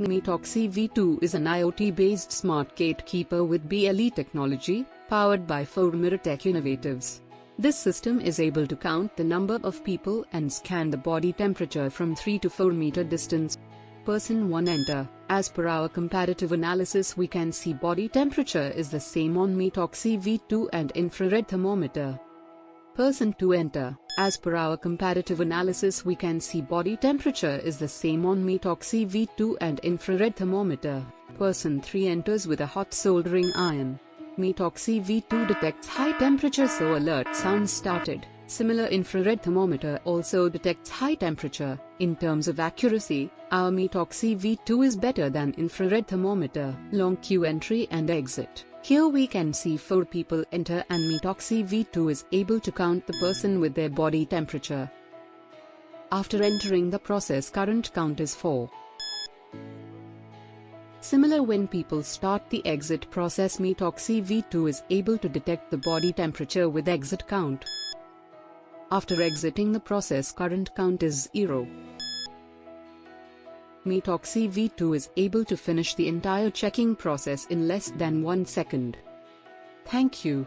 MITOXY V2 is an IoT-based smart gatekeeper with BLE technology, powered by 4-Tech Innovatives. This system is able to count the number of people and scan the body temperature from 3 to 4 meter distance. Person 1 enter. As per our comparative analysis, we can see body temperature is the same on MITOXY V2 and infrared thermometer. Person 2 enter. As per our comparative analysis, we can see body temperature is the same on MITOXY V2 and infrared thermometer. Person 3 enters with a hot soldering iron. MITOXY V2 detects high temperature, so alert sound started. Similar infrared thermometer also detects high temperature. In terms of accuracy, our MITOXY V2 is better than infrared thermometer. Long queue entry and exit. Here we can see 4 people enter and MITOXY V2 is able to count the person with their body temperature. After entering the process, current count is 4. Similar, when people start the exit process, MITOXY V2 is able to detect the body temperature with exit count. After exiting the process, current count is 0. MITOXY V2 is able to finish the entire checking process in less than 1 second. Thank you.